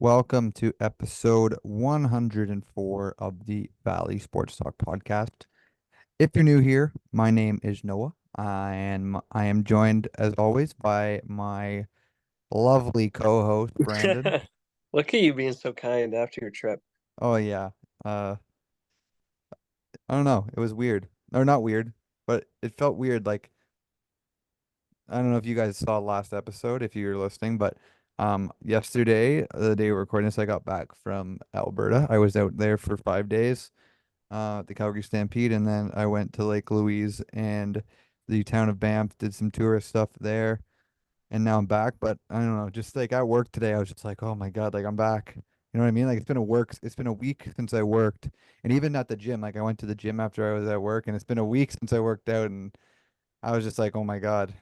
Welcome to episode 104 of the Valley Sports Talk podcast. If you're new here, my name is Noah. I am joined as always by my lovely co-host Brandon. Look at you being so kind after your trip. Oh yeah. Uh I don't know. It was weird. Or not weird, but it felt weird. Like I don't know if you guys saw last episode if you're listening, but yesterday, the day we're recording this, I got back from Alberta. I was out there for 5 days. The Calgary Stampede, and then I went to Lake Louise and the town of Banff, did some tourist stuff there, and now I'm back. But I don't know, just like at work today, I was just like, oh my God, like I'm back. You know what I mean? Like it's been a week since I worked, and even at the gym, like I went to the gym after I was at work, and it's been a week since I worked out, and I was just like, oh my God,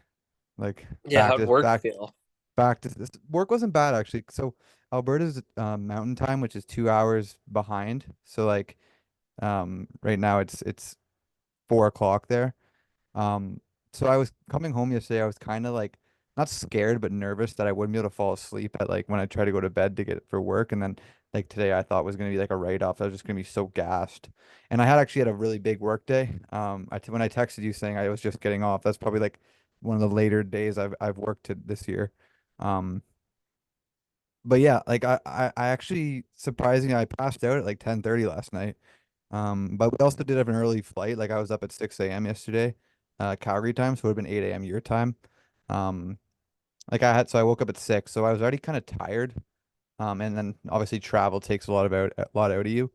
like Yeah, how'd work feel? back to this. Work wasn't bad actually. So Alberta's mountain time, which is 2 hours behind. So like right now it's 4 o'clock there. Um, so I was coming home yesterday. I was kind of like not scared, but nervous that I wouldn't be able to fall asleep at like when I try to go to bed to get for work. And then like today, I thought was gonna be like a write-off. I was just gonna be so gassed. And I had actually had a really big work day. When I texted you saying I was just getting off, that's probably like one of the later days I've worked this year. Um, but yeah, like I actually surprisingly I passed out at like 10:30 last night. But we also did have an early flight. Like I was up at 6 a.m. yesterday, Calgary time, so it would have been 8 a.m. your time. Um, so I woke up at 6, so I was already kind of tired. And then obviously travel takes a lot out of you.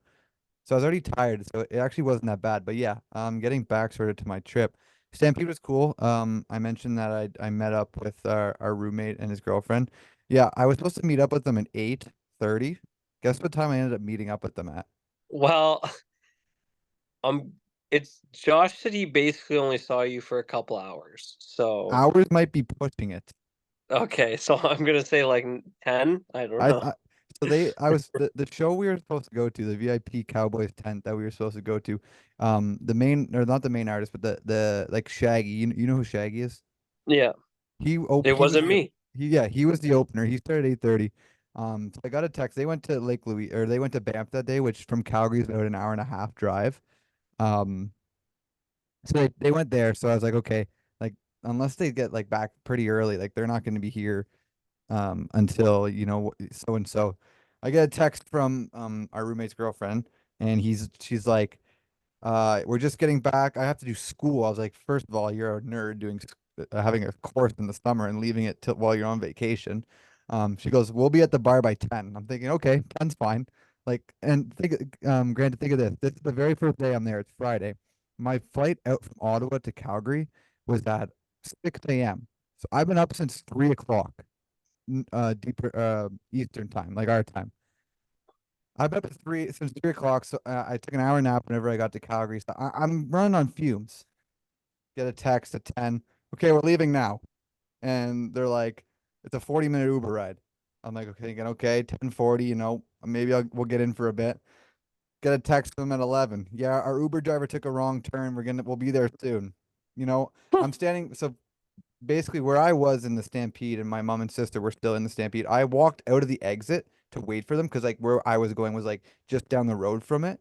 So I was already tired, so it actually wasn't that bad. But yeah, getting back sort of to my trip. Stampede was cool. I mentioned that I met up with our roommate and his girlfriend. Yeah, I was supposed to meet up with them at 8:30. Guess what time I ended up meeting up with them at? Well, um, it's Josh said he basically only saw you for a couple hours. So, Hours might be pushing it. okay, so I'm gonna say like 10. I don't I, know. I so they I was the show we were supposed to go to, the VIP Cowboys tent that we were supposed to go to. The main, or not the main artist, but the like Shaggy. You know who Shaggy is? Yeah, it He was wasn't the me. he was the opener. He started at 8:30. So I got a text. They went to Lake Louise, or they went to Banff that day, which from Calgary is about an hour and a half drive. Um so they went there. So I was like, okay, like unless they get like back pretty early, like they're not going to be here until so and so. I get a text from our roommate's girlfriend, and she's like, we're just getting back. I have to do school. I was like, first of all, you're a nerd having a course in the summer and leaving it till while you're on vacation. She goes, we'll be at the bar by 10. I'm thinking, okay, 10's fine. Like, and granted, think of this. This is the very first day I'm there. It's Friday. My flight out from Ottawa to Calgary was at 6 a.m. So I've been up since 3 o'clock, deeper Eastern time, like our time. I've been up at since 3 o'clock, so I took an hour nap whenever I got to Calgary. So I'm running on fumes. Get a text at 10. Okay, we're leaving now, and they're like, it's a 40-minute Uber ride. I'm like, okay, thinking, okay, 10:40. Maybe we'll get in for a bit. Get a text from them at 11. Yeah, our Uber driver took a wrong turn. We'll be there soon. I'm standing. So basically where I was in the Stampede and my mom and sister were still in the Stampede, I walked out of the exit to wait for them because like where I was going was like just down the road from it.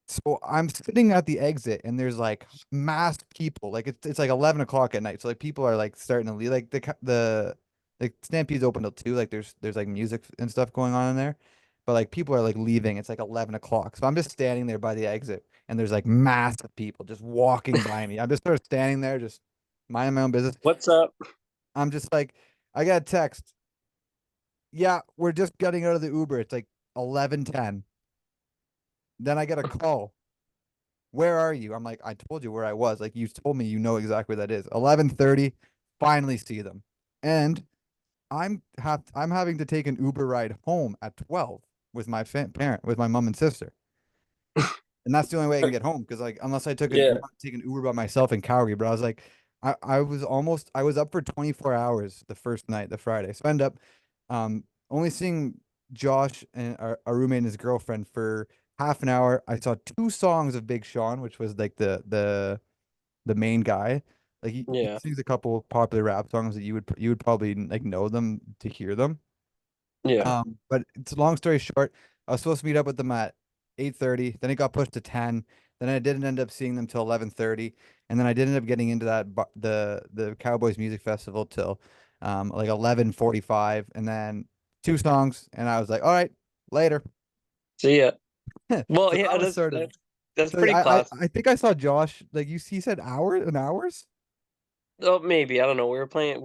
So I'm sitting at the exit and there's like mass people. Like it's like 11 o'clock at night. So like people are like starting to leave. Like the Stampede's open till 2. Like there's like music and stuff going on in there. But like people are like leaving. It's like 11 o'clock. So I'm just standing there by the exit and there's like massive people just walking by me. I'm just sort of standing there, just minding my own business. What's up? I'm just like, I got a text. Yeah, we're just getting out of the Uber. It's like 11:10. Then I get a call. Where are you? I'm like, I told you where I was. Like you told me you know exactly where that is. 11:30, finally see them. And I'm having to take an Uber ride home at 12 with my with my mom and sister. And that's the only way I can get home because like unless I Yeah. want to take an Uber by myself in Calgary, but I was like I was up for 24 hours the first night, the Friday. So I end up only seeing Josh and our roommate and his girlfriend for half an hour. I saw 2 songs of Big Sean, which was like the main guy. Like he Yeah. sings a couple popular rap songs that you would probably like know them to hear them. Yeah. But it's a long story short. I was supposed to meet up with them at 8:30. Then it got pushed to 10. Then I didn't end up seeing them till 11:30. And then I didn't end up getting into the Cowboys Music Festival till like 11:45. And then two songs, and I was like, all right, later. See ya. Well, So yeah, that was that's sort of. that's So pretty classic. I think I saw Josh, like he said hours. Oh, maybe, I don't know, we were playing,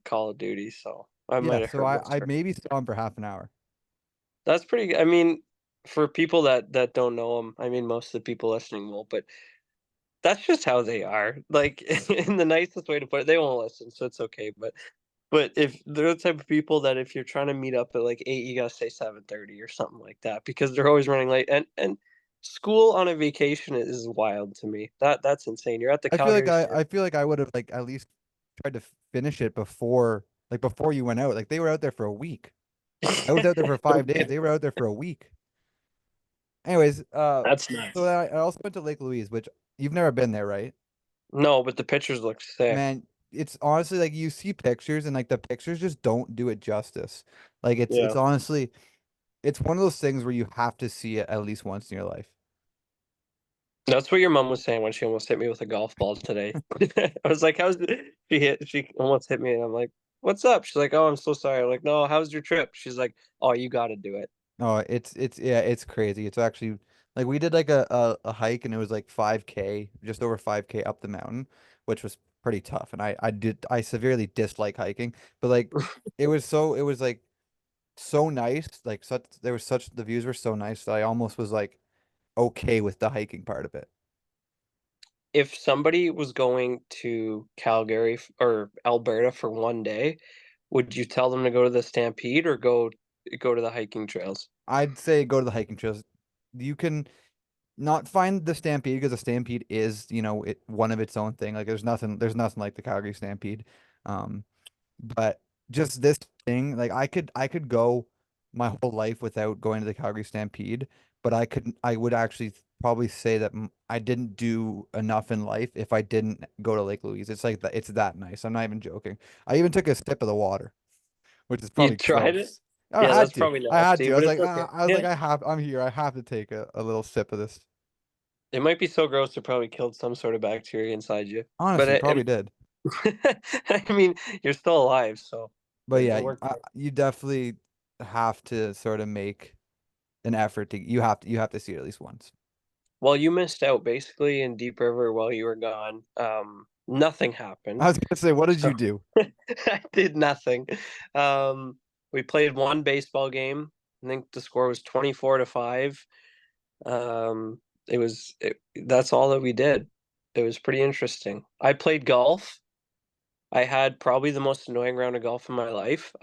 Call of Duty, so I might Yeah, have so heard most I of it. maybe saw him for half an hour. That's pretty good. I mean, for people that don't know him, I mean, most of the people listening will, but that's just how they are. Like, in the nicest way to put it, they won't listen, so it's okay, but if they're the type of people that if you're trying to meet up at, like, 8, you gotta say 7:30 or something like that because they're always running late, and school on a vacation is wild to me. That's insane. You're at the Calgary Stampede. I feel like I would have like at least tried to finish it before you went out. Like they were out there for a week. I was out there for 5 days. They were out there for a week. Anyways, That's so nuts. I also went to Lake Louise, which you've never been there, right? No, but the pictures look sick. Man, it's honestly like you see pictures and like the pictures just don't do it justice. Like it's Yeah. honestly it's one of those things where you have to see it at least once in your life. That's what your mom was saying when she almost hit me with a golf ball today. I was like, "How's the—" She almost hit me, and I'm like, "What's up?" She's like, "Oh, I'm so sorry." I'm like, "No, how's your trip?" She's like, "Oh, you got to do it." Oh, it's yeah, it's crazy. It's actually like we did like a hike and it was like 5K, just over 5K up the mountain, which was pretty tough. And I severely dislike hiking, but like it was like so nice, like such there was such the views were so nice that I almost was like okay with the hiking part of it. If somebody was going to Calgary or Alberta for one day, would you tell them to go to the Stampede or go to the hiking trails? I'd say go to the hiking trails. You can not find the Stampede because the Stampede is, one of its own thing. Like there's nothing like the Calgary Stampede. Um, But just this thing, like I could go my whole life without going to the Calgary Stampede, but I would actually probably say that I didn't do enough in life if I didn't go to Lake Louise. It's like that, it's that nice. I'm not even joking. I even took a sip of the water, which is You probably tried it? gross. I Yeah, had that's to. probably I had nasty, to. but it's okay. I was like, Yeah. I'm here. I have to take a little sip of this. It might be so gross it probably killed some sort of bacteria inside you. But Honestly, probably did. I mean, you're still alive, so But it yeah, worked. you definitely have to sort of make an effort to you have to see it at least once. Well, you missed out basically in Deep River while you were gone. Nothing I happened. was gonna say, what did So you do? I did nothing. We played one baseball game. I think the score was 24-5. That's all that we did. It was pretty interesting. I played golf. I had probably the most annoying round of golf in my life.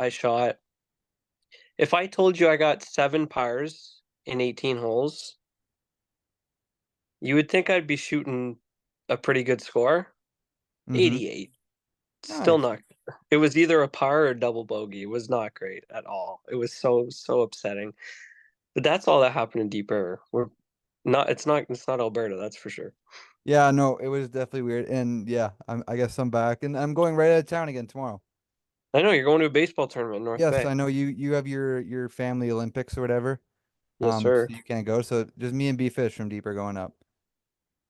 If I told you I got 7 pars in 18 holes, you would think I'd be shooting a pretty good score. Mm-hmm. 88. Still Nice. not. It was either a par or a double bogey. It was not great at all. It was so upsetting. But that's all that happened in Deep River. It's not Alberta, that's for sure. Yeah, no, it was definitely weird. And yeah, I guess I'm back and I'm going right out of town again tomorrow. I know you're going to a baseball tournament in North Yes, Bay. I know you have your family Olympics or whatever. Yes, So sir. you can't go. So just me and B Fish from Deeper going up.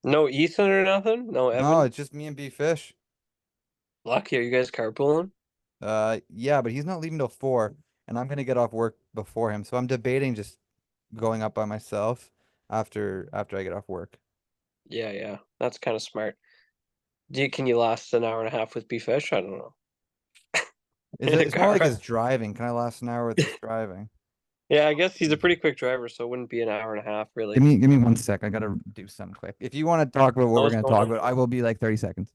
No Ethan or nothing? No No, Evan? it's just me and B Fish. Lucky, are you guys carpooling? Yeah, but he's not leaving till 4, and I'm gonna get off work before him. So I'm debating just going up by myself after I get off work. Yeah, yeah. That's kind of smart. Can you last an hour and a half with B-Fish? I don't know. Is In it? a It's more like car. his driving. Can I last an hour with his driving? Yeah, I guess he's a pretty quick driver, so it wouldn't be an hour and a half, really. Give me 1 sec. I gotta do something quick. If you want to talk about what Oh, we're what's gonna going talk on? about, I will be like 30 seconds.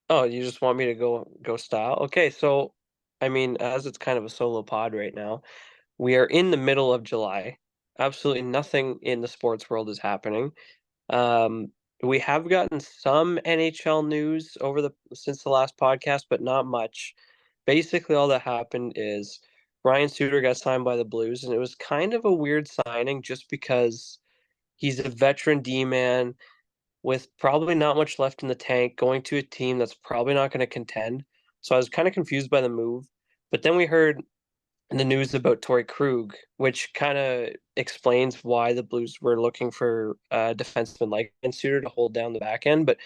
Oh, you just want me to go style? Okay, so I mean, as it's kind of a solo pod right now, we are in the middle of July. Absolutely nothing in the sports world is happening. Um, we have gotten some NHL news over the since the last podcast, but not much. Basically, all that happened is Ryan Suter got signed by the Blues, and it was kind of a weird signing just because he's a veteran D man with probably not much left in the tank, going to a team that's probably not going to contend. So I was kind of confused by the move. But then we heard the news about Torrey Krug, which kind of explains why the Blues were looking for a defenseman like Suter to hold down the back end. But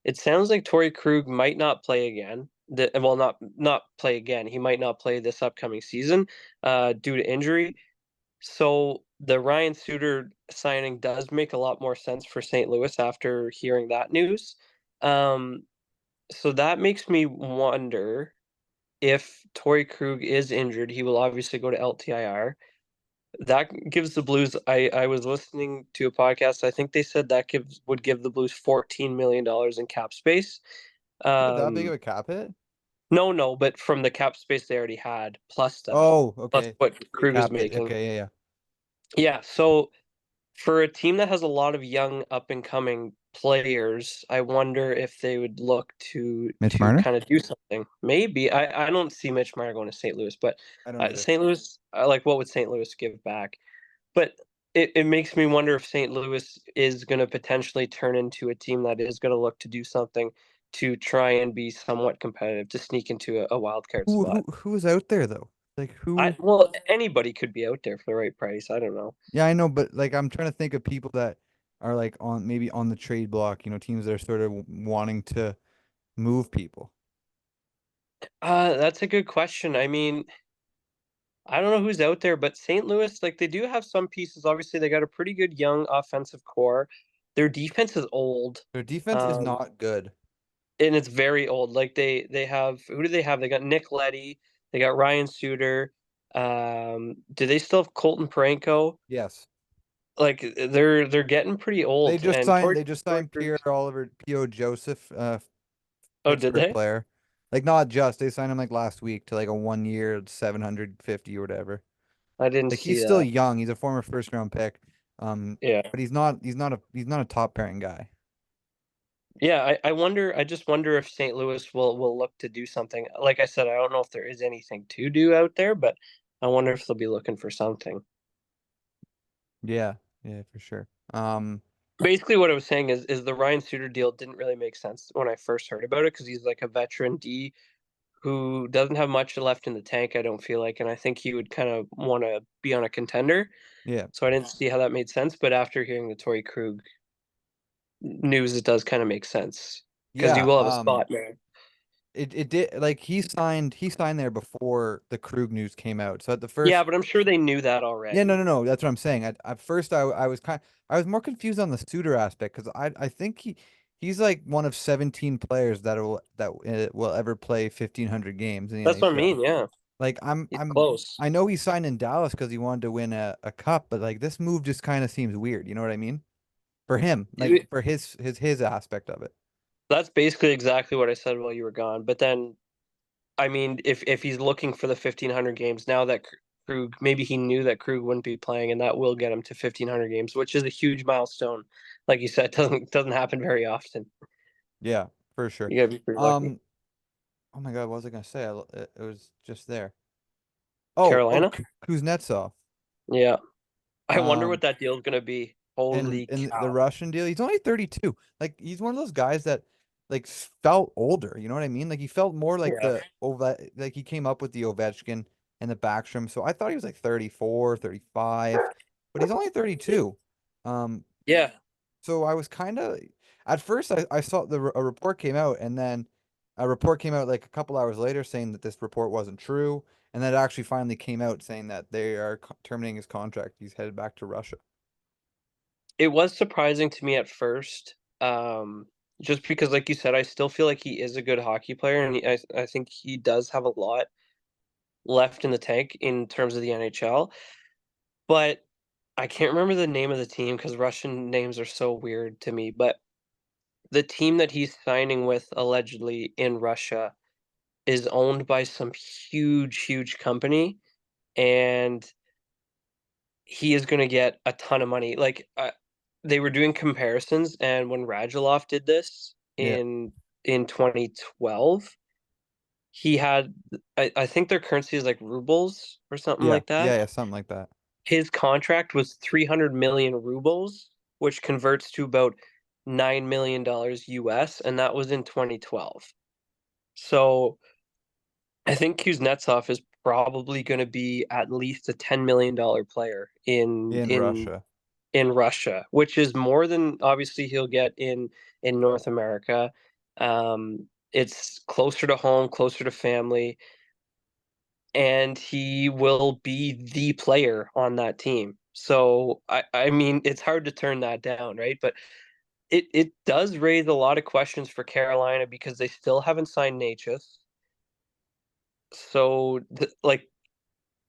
it sounds like Torrey Krug might not play again. Well, not play again. He might not play this upcoming season due to injury. So the Ryan Suter signing does make a lot more sense for St. Louis after hearing that news. Um, so that makes me wonder if Torrey Krug is injured, he will obviously go to LTIR. That gives the Blues. I was listening to a podcast. I think they said that would give the Blues $14 million in cap space. They have that big of Um, a cap hit? no, but from the cap space they already had, Oh, plus okay. what Krug is Cap hit. making. Okay, yeah, yeah. Yeah, so for a team that has a lot of young up and coming players, I wonder if they would look Mitch to Marner? kind of do something. Maybe I don't see Mitch Marner going to St. Louis, but I don't either. St. Louis, like what would St. Louis give back? But it makes me wonder if St. Louis is going to potentially turn into a team that is going to look to do something to try and be somewhat competitive to sneak into a wild card Who spot. who who's out there though? Like who? Well, anybody could be out there for the right price. I don't know. Yeah, I know, but like I'm trying to think of people that are like on maybe on the trade block, teams that are sort of wanting to move people. That's a good question. I mean, I don't know who's out there, but St. Louis, like they do have some pieces. Obviously, they got a pretty good young offensive core. Their defense is old, Their defense is um, not good. and it's very old. Like they have who do they have? They got Nick Leddy, they got Ryan Suter. Do they still have Colton Parenko? Yes. Like they're getting pretty They old. just And signed they just Torrey signed Pierre Krug's. Oliver P.O. Joseph, Oh, did Pittsburgh they? player. Like not just they signed him like last week to like a 1 year 750 or whatever. I didn't Like see he's still that. young. He's a former first round pick. Yeah. But he's not a top pairing guy. Yeah, I wonder. I just wonder if St. Louis will look to do something. Like I said, I don't know if there is anything to do out there, but I wonder if they'll be looking for something. Yeah, yeah, for sure. Basically, what I was saying is the Ryan Suter deal didn't really make sense when I first heard about it because he's like a veteran D who doesn't have much left in the tank. I don't feel like, and I think he would kind of want to be on a contender. Yeah. So I didn't see how that made sense. But after hearing the Torrey Krug news, it does kind of make sense because you Yeah, will have a spot man. it did like he signed there before the Krug news came out. So at the Yeah, first, but I'm sure they knew that yeah, no, already. no, no, that's what I'm saying. At first, I was more confused on the Suter aspect because I think he's like one of 17 players that will ever play 1,500 games in the That's what I NHL. mean. Yeah, Like he's close. I know he signed in Dallas because he wanted to win a cup, but like this move just kind of seems weird. You know what I mean? For him, like You- for his aspect of it. That's basically exactly what I said while you were gone. But then, I mean, if he's looking for the 1,500 games now that Krug, maybe he knew that Krug wouldn't be playing, and that will get him to 1,500 games, which is a huge milestone. Like you said, doesn't happen very often. Yeah, for sure. You gotta be pretty lucky. Um, oh my God, what was I gonna say? It was just there. Oh, Carolina? Kuznetsov. Yeah. I wonder what Um, that deal's gonna be. and Holy and the cow. Russian deal, he's only 32. Like he's one of those guys that like felt older, you know what I mean? Like he felt more like Yeah. the like he came up with the Ovechkin and the Backstrom. So I thought he was like 34, 35, but he's only 32. Um, Yeah. so I was kind of at first I saw a report came out and then a report came out like a couple hours later saying that this report wasn't true, and then it actually finally came out saying that they are terminating his contract. He's headed back to Russia. It was surprising to me at first, just because, like you said, I still feel like he is a good hockey player, and I think he does have a lot left in the tank in terms of the NHL. But I can't remember the name of the team because Russian names are so weird to me. But the team that he's signing with allegedly in Russia is owned by some huge company, and he is going to get a ton of money. Like they were doing comparisons, and when Radulov did this Yeah. in 2012, he had I think their currency is like rubles or something Yeah. like that. Yeah, yeah, something like that. His contract was 300 million rubles, which converts to about $9 million US, and that was in 2012. So I think Kuznetsov is probably going to be at least a $10 million player in Russia. in Russia, which is more than obviously he'll get in North America. It's closer to home, closer to family, and he will be the player on that team. So I mean, it's hard to turn that down, right? But it does raise a lot of questions for Carolina because they still haven't signed Natchez. So like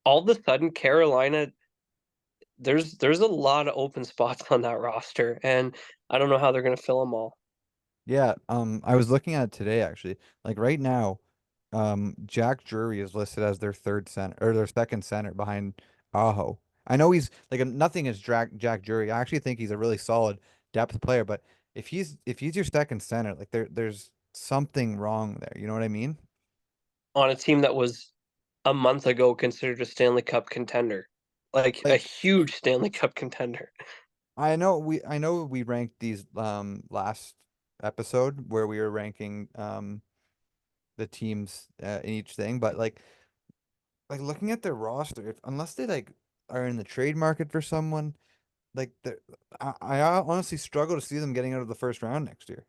all of a sudden Carolina there's a lot of open spots on that roster, and I don't know how they're gonna fill them all. Yeah, I was looking at it today actually. Like right now, Jack Drury is listed as their third center or their second center behind Aho. I know he's like nothing is Jack Drury. I actually think he's a really solid depth player, but if he's your second center, like there's something wrong there. You know what I mean? On a team that was a month ago considered a Stanley Cup contender, like a Like huge Stanley Cup contender. I know we ranked these last episode where we were ranking the teams in each thing, but like looking at their roster, if unless they like are in the trade market for someone, like I honestly struggle to see them getting out of the first round next year.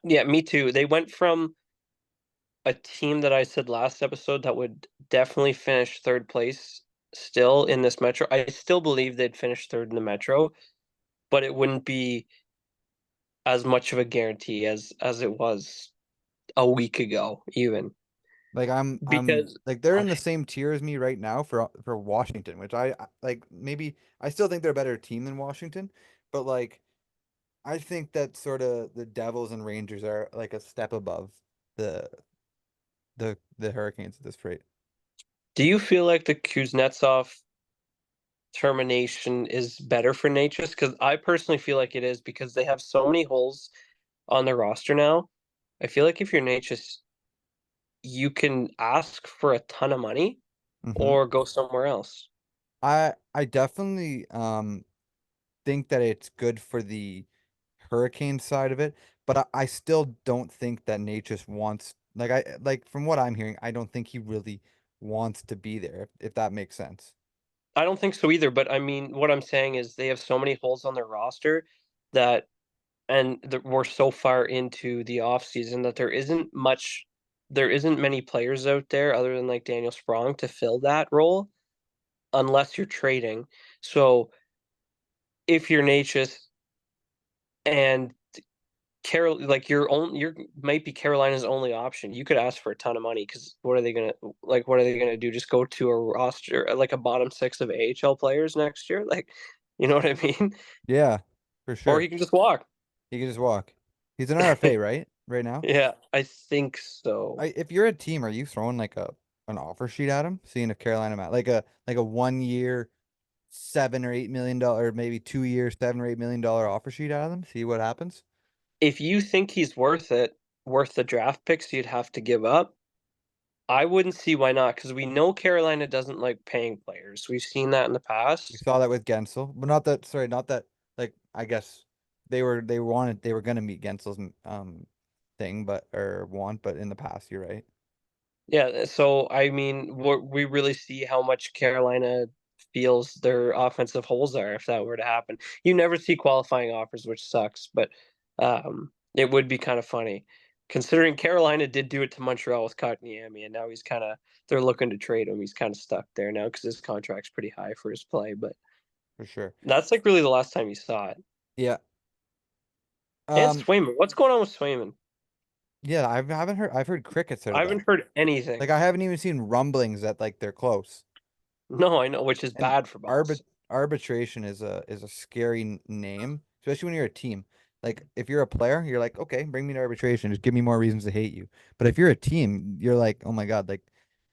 Yeah, me too. They went from a team that I said last episode that would definitely finish third place still in this Metro. I still believe they'd finish third in the Metro, but it wouldn't be as much of a guarantee as it was a week ago, even Like I'm because like they're in the same tier as me right now for Washington, which like maybe I still think they're a better team than Washington, but like I think that sort of the Devils and Rangers are like a step above the the Hurricanes at this rate. do you feel like the Kuznetsov termination is better for Natchez? Because I personally feel like it is because they have so many holes on their roster now. I feel like if you're Natchez, you can ask for a ton of money Hmm. or go somewhere else. I definitely think that it's good for the hurricane side of it, but I still don't think that Nate just wants like from what I'm hearing, I don't think he really wants to be there, if that makes sense. I don't think so either, but I mean, what I'm saying is they have so many holes on their roster that we're so far into the off season that there isn't many players out there other than like Daniel Sprong to fill that role unless you're trading. So if you're Natchez and Carol, like your might be Carolina's only option. You could ask for a ton of money because what are they gonna do? Just go to a roster like a bottom six of AHL players next year? Like, you know what I mean? Yeah, for Or sure. he can just walk. He can just walk. He's an RFA, right? Right now. Yeah, I think so. If you're a team, are you throwing like a an offer sheet at him, seeing if Carolina might like a 1 year $7 or $8 million, maybe 2 year $7 or $8 million offer sheet out of them, see what happens? If you think he's worth it, worth the draft picks you'd have to give up, I wouldn't see why not, because we know Carolina doesn't like paying players. We've seen that in the We past. saw that with Gensel, but not that. Sorry, not that. Like I guess they were gonna meet Gensel's thing, but or want, but in the past, you're right. Yeah, so I mean, we really see how much Carolina feels their offensive holes are if that were to happen. You never see qualifying offers, which sucks, but it would be kind of funny considering Carolina did do it to Montreal with Kotkaniemi, and now they're looking to trade him. He's kind of stuck there now because his contract's pretty high for his play, but For sure. that's like really the last time you saw it. Yeah. And Um. Swayman, what's going on with Swayman? Yeah. Haven't heard. I've heard crickets out I of that. haven't heard anything. Like I haven't even seen rumblings that like they're close. No, I know, which is And bad for Boston. arbitration is a scary name, especially when you're a team. Like if you're a player, you're like, okay, bring me to arbitration. Just give me more reasons to hate you. But if you're a team, you're like, oh my God,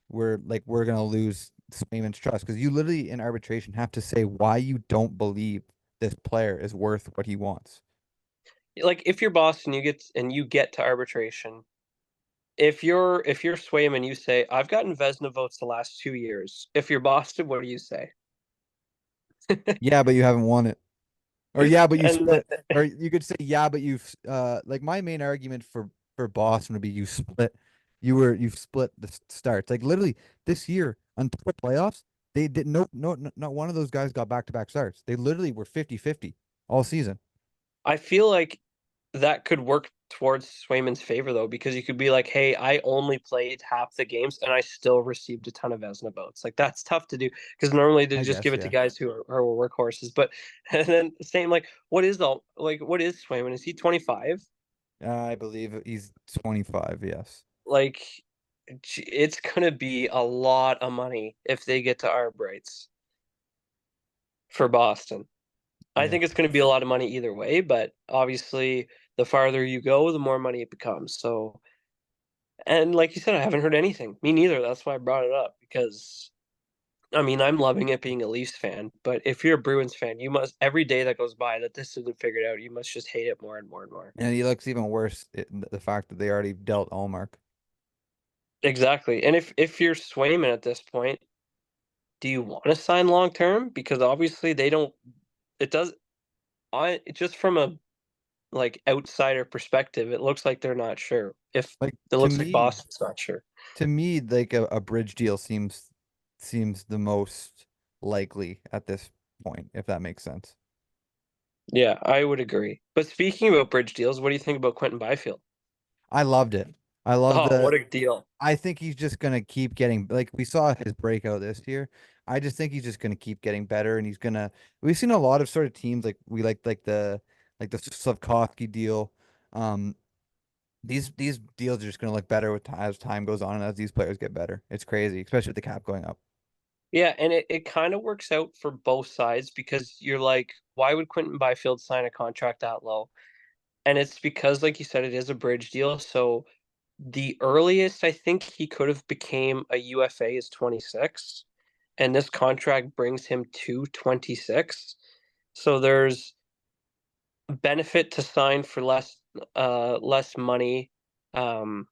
we're gonna lose Swayman's trust because you literally in arbitration have to say why you don't believe this player is worth what he wants. Like if you're Boston, you get to arbitration. If you're Swayman, you say, I've gotten Vesna votes the last 2 years. If you're Boston, what do you say? Yeah, but you haven't won it. Or yeah, but you And split. Or you could say yeah, but you've like my main argument for Boston would be you split. you've split the starts. Like literally this year until the playoffs, they did not one of those guys got back-to-back starts. They literally were 50-50 all season. I feel like that could work towards Swayman's favor though, because you could be like, "Hey, I only played half the games and I still received a ton of Vezina votes." Like that's tough to do because normally they I just give guess, it to yeah. guys who are workhorses. But and then same like, what is Swayman? Is he 25? I believe he's 25, yes. Like, it's gonna be a lot of money if they get to arb rights for Boston. I Yeah. think it's going to be a lot of money either way, but obviously, the farther you go, the more money it becomes. So, and like you said, I haven't heard anything. Me neither. That's why I brought it up because I mean, I'm loving it being a Leafs fan, but if you're a Bruins fan, you must every day that goes by that this isn't figured out, you must just hate it more and more and more. And he looks even worse the fact that they already dealt Allmark. Exactly. And if you're Swayman at this point, do you want to sign long term? Because obviously they don't. It does. I just from a like outsider perspective, it looks like they're not sure. If Like it looks like Boston's not sure. like a bridge deal seems the most likely at this point, if that makes sense. Yeah, I would agree. But speaking about bridge deals, what do you think about Quentin Byfield? I loved it. I love Oh, the what a deal. I think he's just gonna keep getting like we saw his breakout this year. I just think he's just gonna keep getting better and he's gonna we've seen a lot of sort of teams like we like the Slavkovsky deal. Um these deals are just gonna look better as time goes on and as these players get better. It's crazy, especially with the cap going up. Yeah, and it kind of works out for both sides because you're like, why would Quentin Byfield sign a contract that low? And it's because, like you said, it is a bridge deal. So the earliest I think he could have became a UFA is 26, and this contract brings him to 26. So there's benefit to sign for less money, um,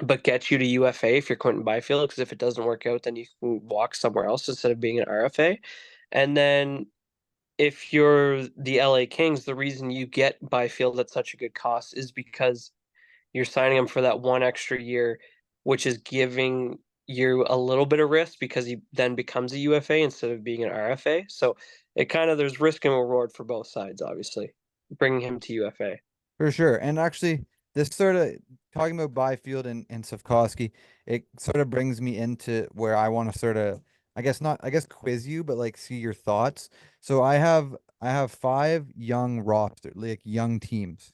but get you to UFA if you're Quentin Byfield. Because if it doesn't work out, then you can walk somewhere else instead of being an RFA. And then if you're the LA Kings, the reason you get Byfield at such a good cost is because you're signing him for that one extra year, which is giving you a little bit of risk because he then becomes a UFA instead of being an RFA. So it kind of there's risk and reward for both sides, obviously, bringing him to UFA. For sure. And actually, this sort of talking about Byfield and Safkowski, it sort of brings me into where I want to sort of, I guess quiz you, but like see your thoughts. So I have five young roster, like young teams,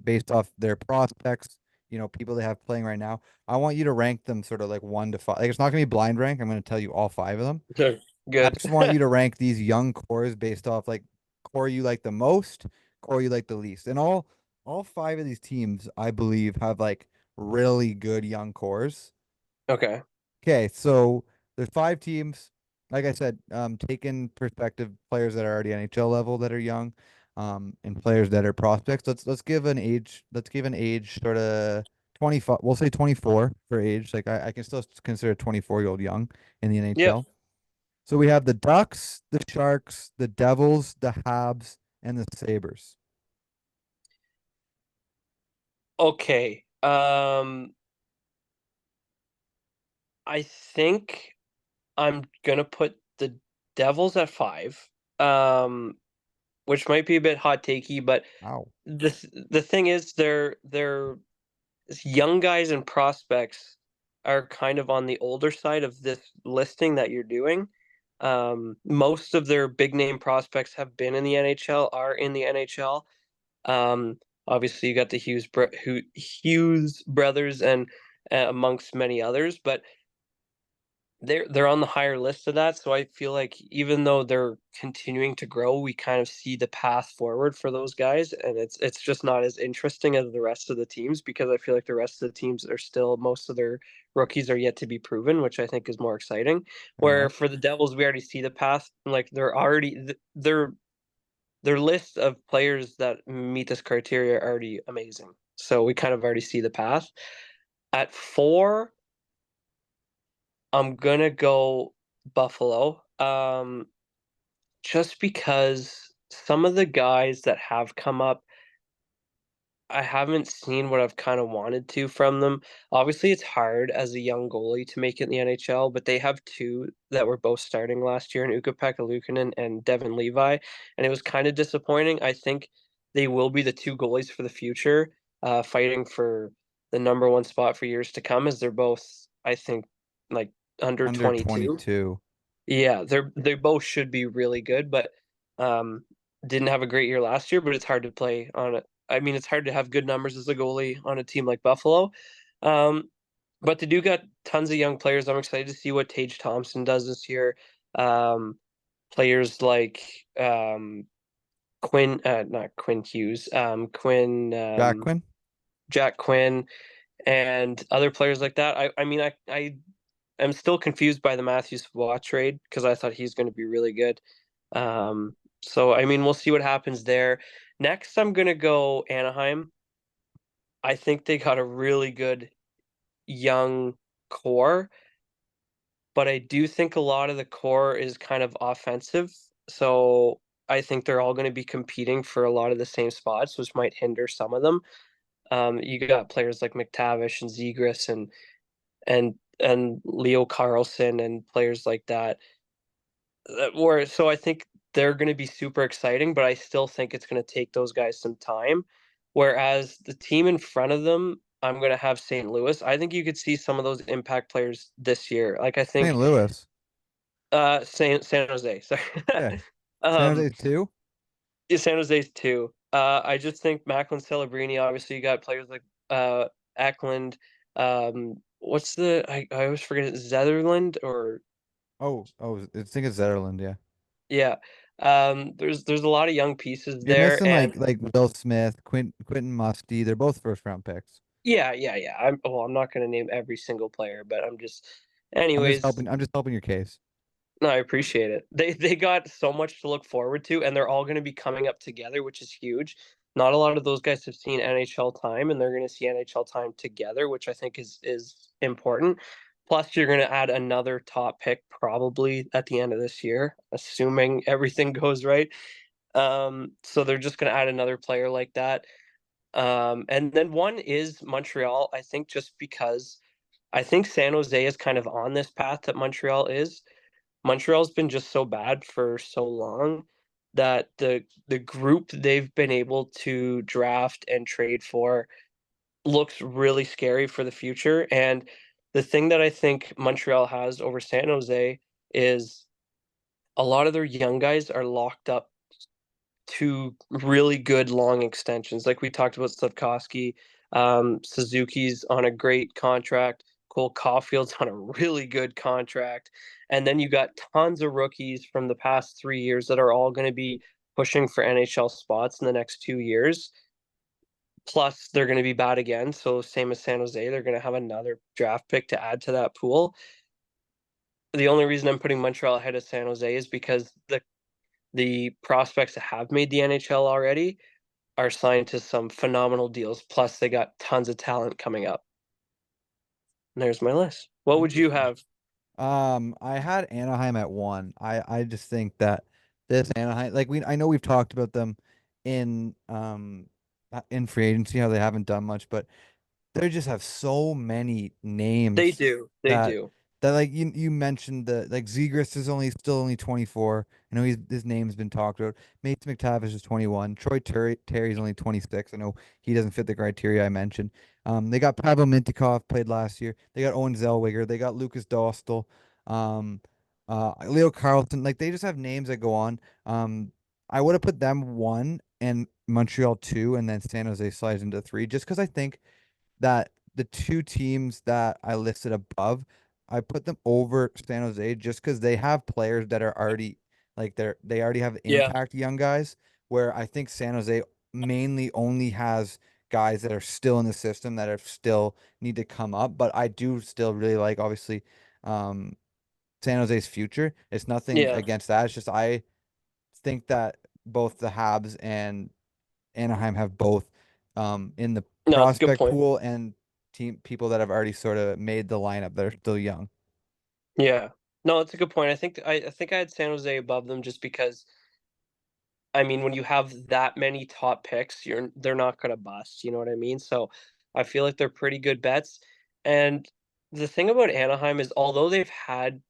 based off their prospects, people they have playing right now. I want you to rank them sort of like 1 to 5. Like it's not gonna be blind rank. I'm gonna tell you all five of them. I Good. just want you to rank these young cores based off like core you like the most, core you like the least. And all five of these teams, I believe, have like really good young cores. Okay. Okay, so there's five teams. Like I said, taking perspective players that are already NHL level that are young, and players that are prospects. Let's give an age sort of 25. We'll say 24 for age. Like I can still consider a 24-year-old young in the Yep. NHL. So we have the Ducks, the Sharks, the Devils, the Habs, and the Sabres. Okay. I think I'm gonna put the Devils at 5. Which might be a bit hot takey, but Wow. the thing is they're young guys and prospects are kind of on the older side of this listing that you're doing. Most of their big name prospects have been in the NHL, are in the NHL. Um, Obviously, you got the Hughes brothers and amongst many others, but they're on the higher list of that. So I feel like even though they're continuing to grow, we kind of see the path forward for those guys, and it's just not as interesting as the rest of the teams because I feel like the rest of the teams are still most of their rookies are yet to be proven, which I think is more exciting. Fair Where enough. for the Devils, we already see the path, like they're already their list of players that meet this criteria are already amazing. So we kind of already see the path. At 4, I'm gonna go Buffalo. Just because some of the guys that have come up, I haven't seen what I've kinda wanted to from them. Obviously, it's hard as a young goalie to make it in the NHL, but they have 2 that were both starting last year in Ukko-Pekka Luukkonen and Devon Levi, and it was kinda disappointing. I think they will be the 2 goalies for the future, fighting for the number 1 spot for years to come as they're both, I think, like, under Under 22. 22. Yeah, they both should be really good, but, um, didn't have a great year last year, but it's hard to play on a I mean, it's hard to have good numbers as a goalie on a team like Buffalo. Um, but they do got tons of young players. I'm excited to see what Tage Thompson does this year. Um, players like, Quinn not Quinn Hughes, Quinn, Jack Quinn? Jack Quinn, and other players like that. I mean, I am still confused by the Matthews Waugh trade because I thought he's gonna be really good. So, I mean, we'll see what happens there. Next, I'm gonna go Anaheim. I think they got a really good young core, but I do think a lot of the core is kind of offensive. So I think they're all going to be competing for a lot of the same spots, which might hinder some of them. You got players like McTavish and Zegras and Leo Carlson and players like that. Where so I think they're gonna be super exciting, but I still think it's gonna take those guys some time. Whereas the team in front of them, I'm gonna have St. Louis. I think you could see some of those impact players this year. Like I St. think Louis. San Jose, sorry. Yeah. San Um, Jose too? yeah, San Jose's too. I just think Macklin Celebrini, obviously you got players like Eklund, what's the I always forget it, Zetherland or Oh, I think it's Zetterland, yeah. yeah. There's a lot of young pieces You're there, missing and like Will Smith, Quentin Musty. They're both first round picks. yeah. I'm not gonna name every single player, but I'm just anyways, helping. I'm just helping your case. no, I appreciate it. They got so much to look forward to, and they're all gonna be coming up together, which is huge. Not a lot of those guys have seen NHL time, and they're gonna see NHL time together, which I think is important. Plus, you're gonna add another top pick probably at the end of this year, assuming everything goes right. So they're just gonna add another player like that. And then one is Montreal, I think just because I think San Jose is kind of on this path that Montreal is. Montreal's been just so bad for so long that the group they've been able to draft and trade for looks really scary for the future. And the thing that I think Montreal has over San Jose is a lot of their young guys are locked up to really good long extensions. Like we talked about Slavkovsky, Suzuki's on a great contract. Cole Caulfield's on a really good contract. And then you got tons of rookies from the past 3 years that are all going to be pushing for NHL spots in the next 2 years. Plus, they're going to be bad again. So, same as San Jose, they're going to have another draft pick to add to that pool. The only reason I'm putting Montreal ahead of San Jose is because the prospects that have made the NHL already are signed to some phenomenal deals, plus they got tons of talent coming up. And there's my list. What would you Interesting. have? I had Anaheim at one. I just think that this Anaheim, like I know we've talked about them in free agency how they haven't done much, but they just have so many They names do. They that do. like you mentioned the like Zegras is still only 24. I know his name's been talked about. Mason McTavish is 21. Terry's only 26. I know he doesn't fit the criteria I mentioned. They got Pavel Mintyukov played last year. They got Owen Zellweger. They got Lucas Dostal. Um, Leo Carlson. Like they just have names that go on. I would have put them one and Montreal two, and then San Jose slides into three, just because I think that the two teams that I listed above, I put them over San Jose just because they have players that are already they already have Yeah. impact young guys, where I think San Jose mainly only has guys that are still in the system that are still need to come up. But I do still really like obviously um San Jose's future. It's nothing Yeah. against that. It's just I think that both the Habs and Anaheim have both in the No, it's a good prospect point. pool and team people that have already sort of made the lineup that are still young. Yeah. No, it's a good point. I think I had San Jose above them just because I mean, when you have that many top picks, they're not gonna bust, you know what I mean? So, I feel like they're pretty good bets, and the thing about Anaheim is although they've had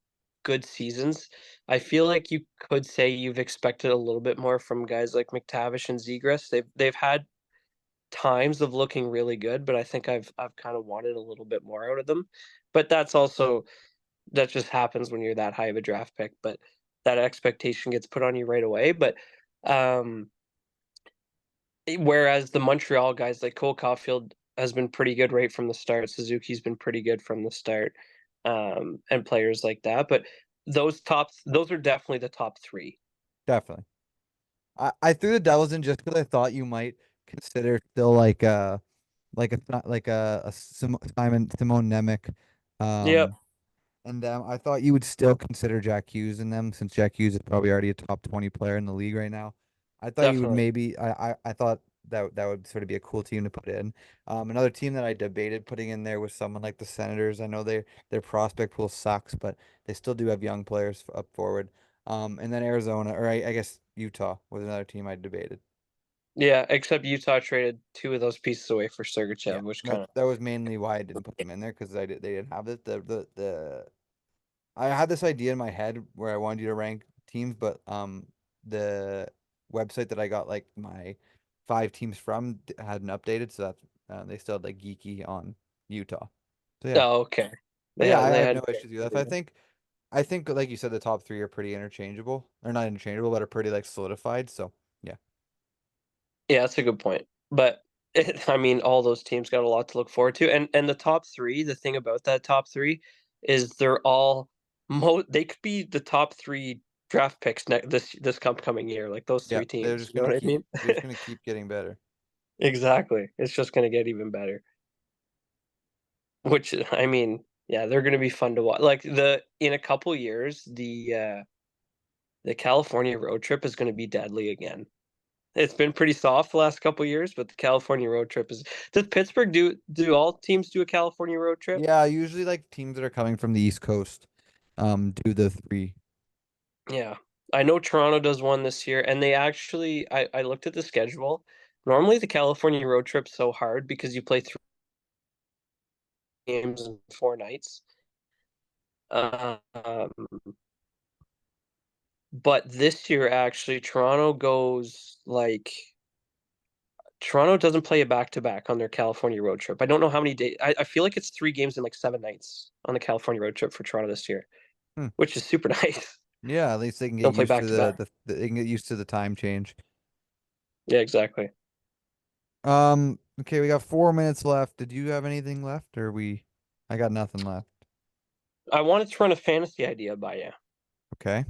good seasons, I feel like you could say you've expected a little bit more from guys like McTavish and Zegras. They've had times of looking really good, but I think I've kind of wanted a little bit more out of them. But that just happens when you're that high of a draft pick, but that expectation gets put on you right away. But um whereas the Montreal guys like Cole Caulfield has been pretty good right from the start. Suzuki's been pretty good from the start. And players like that. But those are definitely the top three. Definitely. I threw the Devils in just because I thought you might consider still Simone Nemec, Yep, um, and I thought you would still consider Jack Hughes in them since Jack Hughes is probably already a top 20 player in the league right now. I thought you would definitely. maybe I thought that would sort of be a cool team to put in. Another team that I debated putting in there was someone like the Senators. I know their prospect pool sucks, but they still do have young players up forward. And then Arizona, or I guess Utah was another team I debated. Yeah, except Utah traded two of those pieces away for Yeah, Sergachev, which that kind of that was mainly why I didn't put them in there because they didn't have it. I had this idea in my head where I wanted you to rank teams, but the website that I got like my 5 teams from hadn't updated, so that's they still had like geeky on Utah. So yeah, oh, okay. but yeah, I They have had no issues with that. I think like you said, the top three are pretty interchangeable. Or not interchangeable, but are pretty like solidified. So yeah, yeah, that's a good point. But I mean, all those teams got a lot to look forward to, and the top three. The thing about that top three is they're all they could be the top three draft picks this upcoming year. Like those yeah, three teams. You know what I mean? they're just gonna keep getting better. Exactly. It's just gonna get even better. Which I mean, yeah, they're gonna be fun to watch. Like in a couple years, the California road trip is gonna be deadly again. It's been pretty soft the last couple years, but the California road trip is. Does Pittsburgh do all teams do a California road trip? Yeah, usually like teams that are coming from the East Coast, do the three. Yeah. I know Toronto does one this year, and they actually I looked at the schedule. Normally the California road trip's so hard because you play 3 games in 4 nights. Um, but this year actually Toronto doesn't play a back to back on their California road trip. I don't know how many days. I feel like it's 3 games in like 7 nights on the California road trip for Toronto this year, Hmm. which is super nice. Yeah, at least they can get Don't play used back to to back. they can get used to the time change. Yeah, exactly. Okay, we got 4 minutes left. Did you have anything left, or we? I got nothing left. I wanted to run a fantasy idea by you. Okay.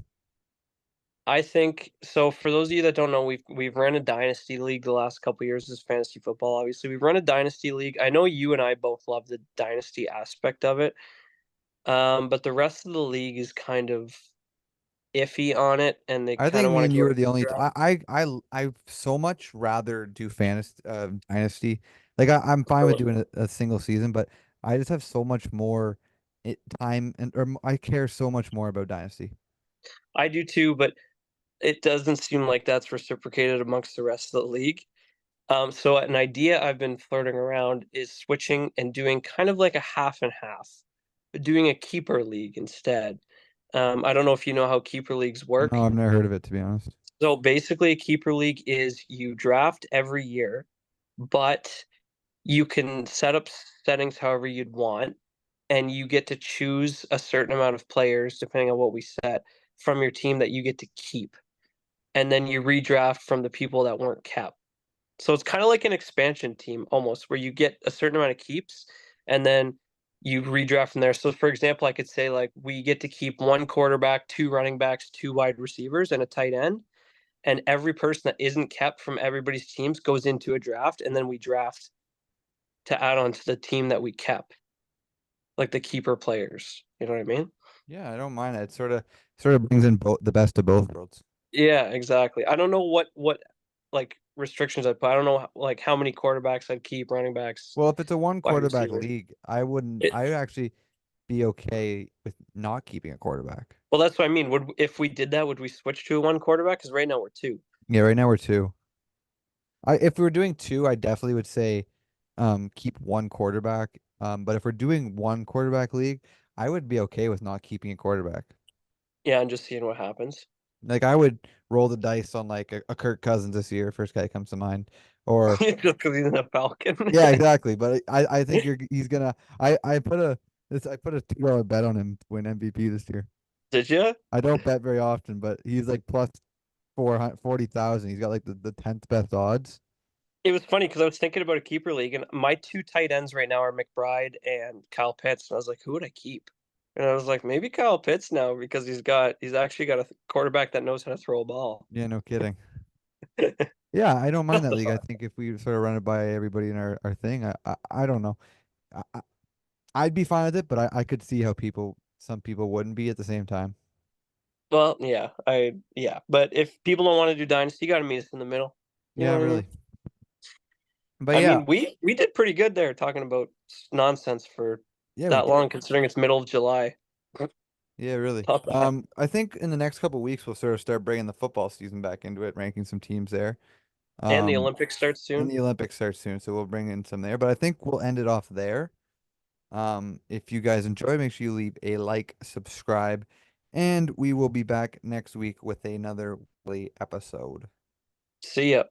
I think so. For those of you that don't know, we've run a dynasty league the last couple years as fantasy football. Obviously, we've run a dynasty league. I know you and I both love the dynasty aspect of it, but the rest of the league is kind of iffy on it, and they I kind think of me want to and go you are the only. redraft. I so much rather do fantasy dynasty. Like I'm fine with Really? doing a single season, but I just have so much more time I care so much more about dynasty. I do too, but it doesn't seem like that's reciprocated amongst the rest of the league. So an idea I've been flirting around is switching and doing kind of like a half and half, but doing a keeper league instead. I don't know if you know how keeper leagues work. No, I've never heard of it to be honest. So basically, a keeper league is you draft every year, but you can set up settings however you'd want, and you get to choose a certain amount of players, depending on what we set, from your team that you get to keep. And then you redraft from the people that weren't kept. So it's kind of like an expansion team almost, where you get a certain amount of keeps and then you redraft from there. So for example, I could say like we get to keep 1 quarterback, 2 running backs, 2 wide receivers, and a tight end. And every person that isn't kept from everybody's teams goes into a draft, and then we draft to add on to the team that we kept, like the keeper players. You know what I mean? Yeah, I don't mind that. It sort of brings in both the best of both worlds. Yeah, exactly. I don't know what like restrictions I put. I don't know like how many quarterbacks I'd keep, running backs, Well, if it's a one wide quarterback receivers. league, I wouldn't. It, I would actually be okay with not keeping a quarterback. well, that's what I mean. Would if we did that, would we switch to a 1 quarterback? Because right now we're two. Yeah, right now we're two. If we were doing two, I definitely would say keep one quarterback. But if we're doing one quarterback league, I would be okay with not keeping a quarterback. Yeah, and just seeing what happens. Like I would roll the dice on like a Kirk Cousins this year, first guy that comes to mind. Or Just because he's in a Falcon. yeah, exactly. But I think he's gonna I put a $2 bet on him to win MVP this year. Did you? I don't bet very often, but he's like plus 440,000. He's got like the 10th best odds. It was funny because I was thinking about a keeper league, and my two tight ends right now are McBride and Kyle Pitts. And I was like, who would I keep? And I was like, maybe Kyle Pitts now because he's actually got a quarterback that knows how to throw a ball. Yeah, no kidding. Yeah, I don't mind that league. I think if we sort of run it by everybody in our thing, I don't know. I'd be fine with it, but I could see how some people wouldn't be at the same time. Well, yeah, but if people don't want to do dynasty, you got to meet us in the middle. You know Yeah, what I mean? really. But I yeah, mean, we did pretty good there talking about nonsense for yeah, we that did. long, considering it's middle of July. Yeah, really. Not bad. I think in the next couple of weeks we'll sort of start bringing the football season back into it, ranking some teams there. And the Um, Olympics starts and soon. the Olympics start soon, so we'll bring in some there. But I think we'll end it off there. If you guys enjoy, make sure you leave a like, subscribe, and we will be back next week with another episode. See ya.